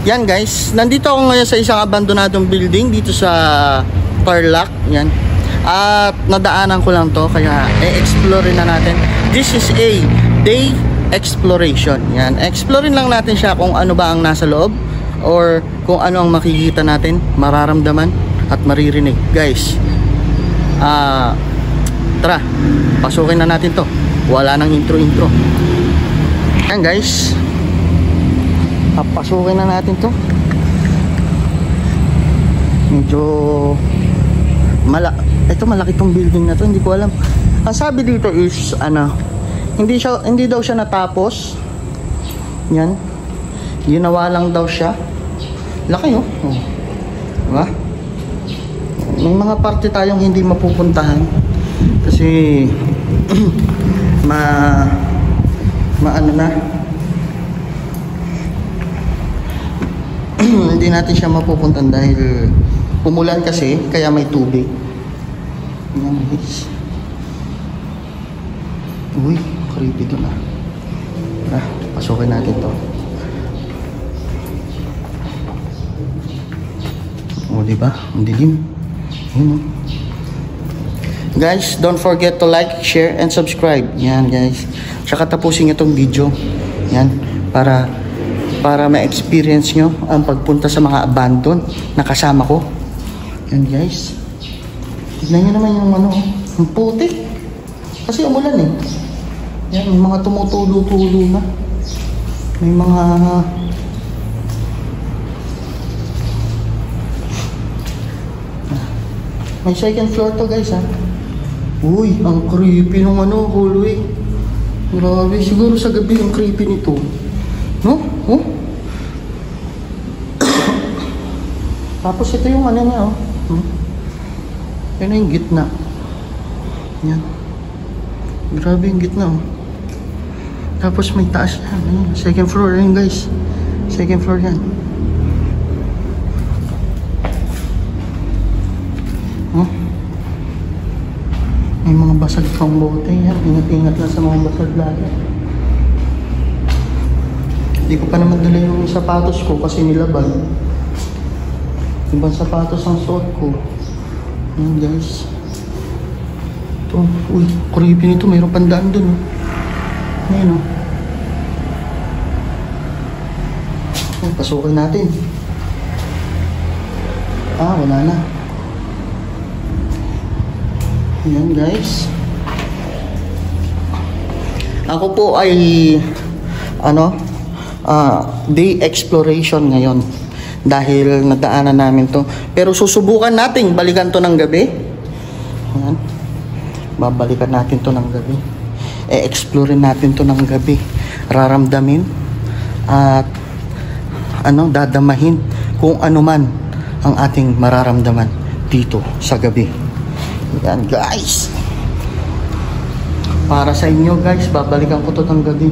Yan guys, nandito ako ngayon sa isang abandonadong building dito sa Tarlac. Yan. At nadaanan ko lang to, kaya i-explore na natin. This is a day exploration. Yan, explorein lang natin siya kung ano ba ang nasa loob or kung ano ang makikita natin, mararamdaman at maririnig. Guys, tara, pasukin na natin to. Wala nang intro. Yan guys, papasukin na natin to. Medyo malaki tong building na to, hindi ko alam. Ang sabi dito is hindi daw siya natapos. Yan, ginawa lang daw siya. Laki oh. Diba? May mga parte tayong hindi mapupuntahan kasi maano na hindi natin siya mapupuntahan dahil umulan kasi, kaya may tubig. Yan guys. Uy, creepy to na. Tara, pasukin natin to. O diba, ang dilim. Yun, oh. Guys, don't forget to like, share, and subscribe. Yan guys. Tsaka tapusin itong video. Yan, para ma-experience nyo ang pagpunta sa mga abandon na kasama ko. Yan guys. Tignan nyo naman yung yung putik. Kasi umulan eh. Yan, may mga tumutulo-tulo na. May mga may second floor to guys ha. Uy, ang creepy ng hallway. Grabe, siguro sa gabi ang creepy nito. No? Oh? Tapos ito yung niya oh. Yan yung gitna. Yan. Grabe yung gitna oh. Tapos may taas yan. Second floor yan guys. Second floor yan. Oh. May mga basag pang bote yan. Ingat-ingat lang sa mga basag lagi. Hindi ko pa naman dala yung sapatos ko kasi nilabag. Ibang sapatos ang suot ko. Ayan guys. Ito. Uy, creepy nito. Mayroong pandaan dun. Ayan o. Ayan, pasukin natin. Wala na. Ayan guys. Ako po ay day exploration ngayon dahil nadaanan namin to, pero susubukan nating balikan to ng gabi. Ayan. Babalikan natin to ng gabi, explorein natin to ng gabi, raramdamin at dadamahin kung ano man ang ating mararamdaman dito sa gabi. Ayan guys, para sa inyo guys, babalikan ko to ng gabi.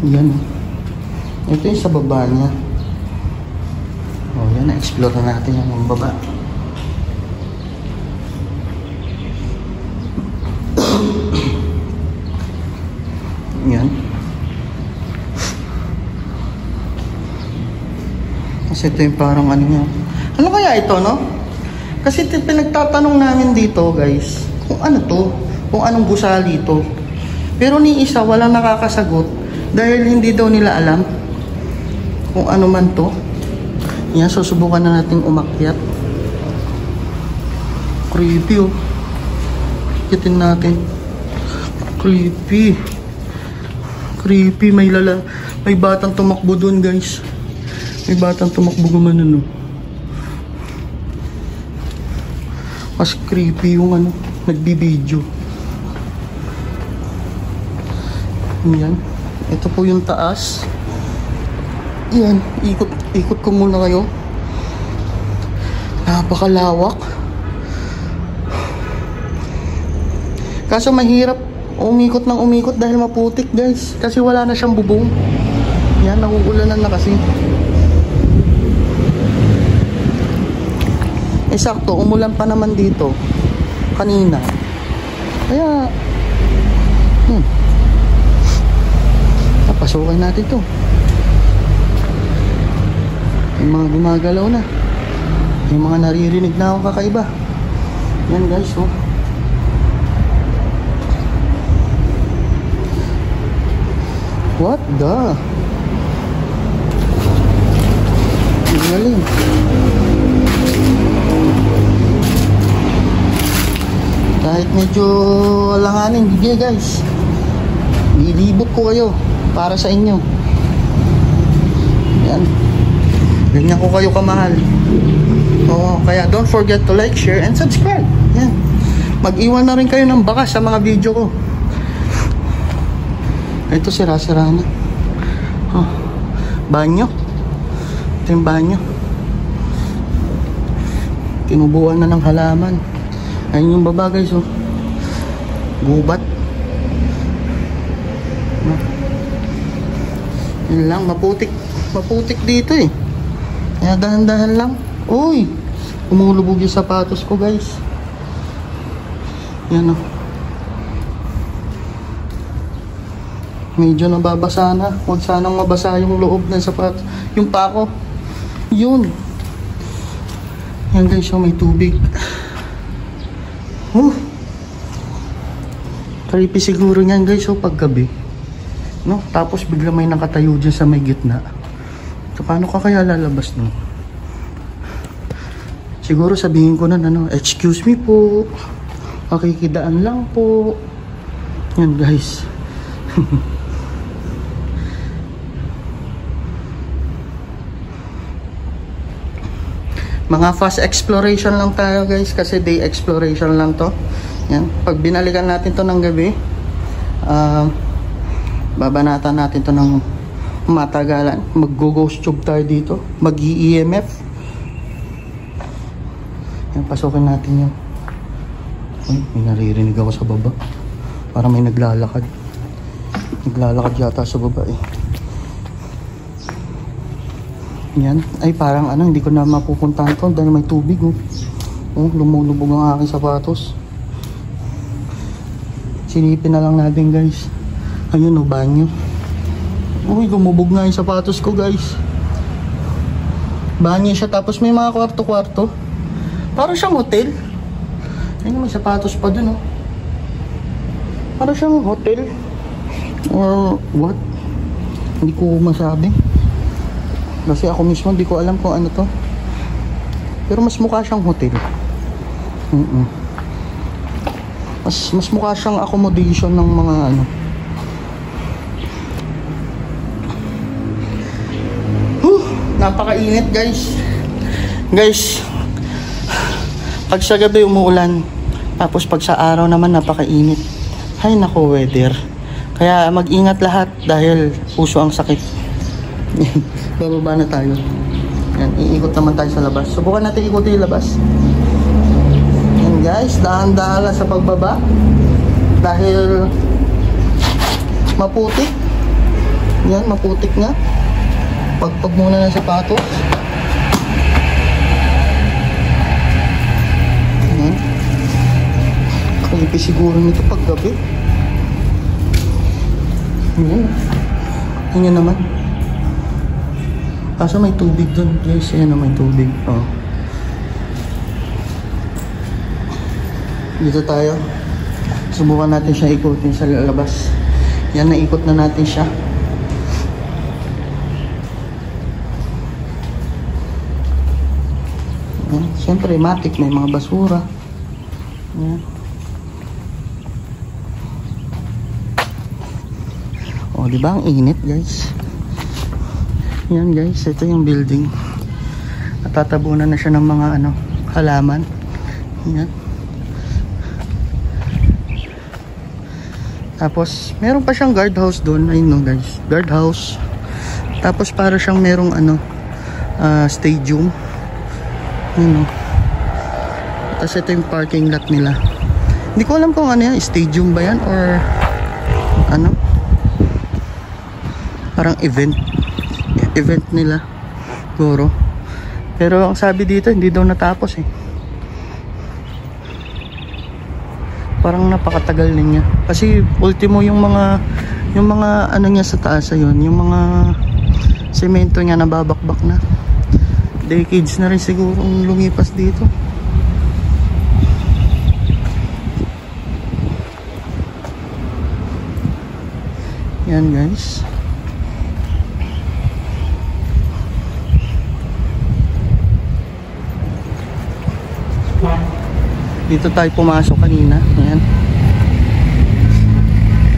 Yan. Ito yung sa baba niya. Yan, na-explore na natin yung baba. Yan. Kasi ito yung parang niya. Ano kaya ito, no? Kasi pinagtatanong namin dito, guys, kung ano to, kung anong gusali ito. Pero ni isa, walang nakakasagot. Dahil hindi daw nila alam kung ano man to. Yan, susubukan na natin umakyat. Creepy oh. Kitin natin. Creepy. Creepy. May batang tumakbo dun guys. May batang tumakbo gumanon oh. Mas creepy yung nagbibideo. Yan. Ito po yung taas. Yan, ikot ko muna kayo. Napakalawak. Kaso mahirap umikot ng umikot dahil maputik guys. Kasi wala na siyang bubong. Yan, nauulanan na kasi. Sakto, umulan pa naman dito kanina. Kaya Pasukin natin to. May mga gumagalaw na. May mga naririnig na akong kakaiba. Yan guys, oh. What the? Ang galing. Kahit medyo alanganin, bigay guys. Nilibot ko kayo para sa inyo. Yan. Ganyan ko kayo kamahal. Oo, kaya don't forget to like, share, and subscribe. Yan. Mag-iwan na rin kayo ng bakas sa mga video ko. Ito sira-sira na. Oh, banyo. Ito yung banyo. Tinubuan na ng halaman. Ayun yung baba guys, oh. Gubat. Yun lang, maputik. Maputik dito eh. Kaya dahan-dahan lang. Uy! Umulubog yung sapatos ko guys. Yan, oh. Medyo nababasa na. Huwag sanang mabasa yung loob ng sapatos. Yung pako. Yun. Yan guys, so may tubig. Creepy siguro yan guys, so paggabi. No? Tapos bigla may nakatayo dyan sa may gitna. So paano ka kaya lalabas no? Siguro sabihin ko na ano, excuse me po. Makikidaan lang po. Yan guys. Mga fast exploration lang tayo guys, kasi day exploration lang to. Yan. Pag binalikan natin to ng gabi, babanatan natin to ng matagalan. Mag-ghost tube tayo dito. Mag-EMF. Yan, pasukin natin yun. Ay, may naririnig ako sa baba. Parang may naglalakad. Naglalakad yata sa baba eh. Yan. Ay, parang ano, hindi ko na mapupuntahan to dahil may tubig, oh. Oh, lumulubog ang aking sapatos. Silipin na lang natin, guys. Ayun, oh, banyo. Uy, lumubog nga yung sapatos ko, guys. Banyo siya, tapos may mga kwarto-kwarto. Parang siyang hotel. Ayun, may sapatos pa dun, oh. Parang siyang hotel. Or what? Hindi ko masabi. Kasi ako mismo hindi ko alam kung ano to. Pero mas mukha siyang hotel. Mas mukha siyang accommodation ng mga ano. Napakainit guys. Guys, pag sa gabi umuulan, tapos pag sa araw naman napakainit. Hay nako, weather. Kaya mag-ingat lahat dahil puso ang sakit. Bababa na tayo. Yan, iikot naman tayo sa labas. Subukan natin ikutin yung labas. Yan guys, dahan-dahan lang sa pagbaba. Dahil maputik. Yan, maputik nga. Pagpag muna ng sapatos. Yan. Creepy siguro nito pag gabi. Yan. Yan naman. Kaso may tubig dun guys. Ayan na may tubig. Oh. Dito tayo. Subukan natin siya ikutin sa labas. Yan, naikot na natin siya. Ayan. Siyempre matik, may mga basura. Ayan. O, diba ang init guys? Yan guys, ito yung building. Natatabunan na siya ng mga ano, halaman. Yan. Tapos, meron pa siyang guardhouse doon. Ayun no guys, guardhouse. Tapos para siyang merong ano, stadium. Ayun no. Tapos ito yung parking lot nila. Hindi ko alam kung ano yan, stadium ba yan or ano. Parang event nila siguro. Pero ang sabi dito hindi daw natapos eh. Parang napakatagal niya kasi ultimo yung mga Yung mga ano niya sa taas ayun, yung mga semento niya nababakbak na. Decades na rin siguro lumipas dito. Yan guys. Dito tayo pumasok kanina. Ayan.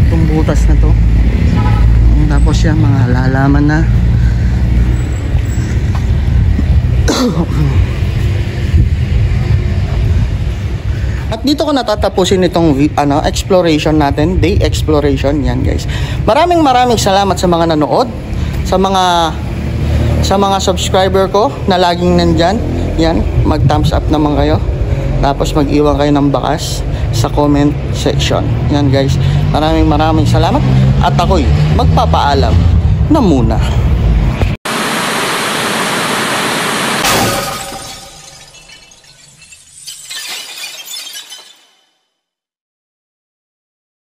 Itong butas na to. Tapos yan, mga lalaman na. At dito ko natatapusin itong exploration natin, day exploration. Yan guys. Maraming salamat sa mga nanood, sa mga subscriber ko na laging nandyan. Yan, mag thumbs up naman kayo. Tapos mag-iwan kayo ng bakas sa comment section. Yan guys. Maraming salamat. At ako'y magpapaalam na muna.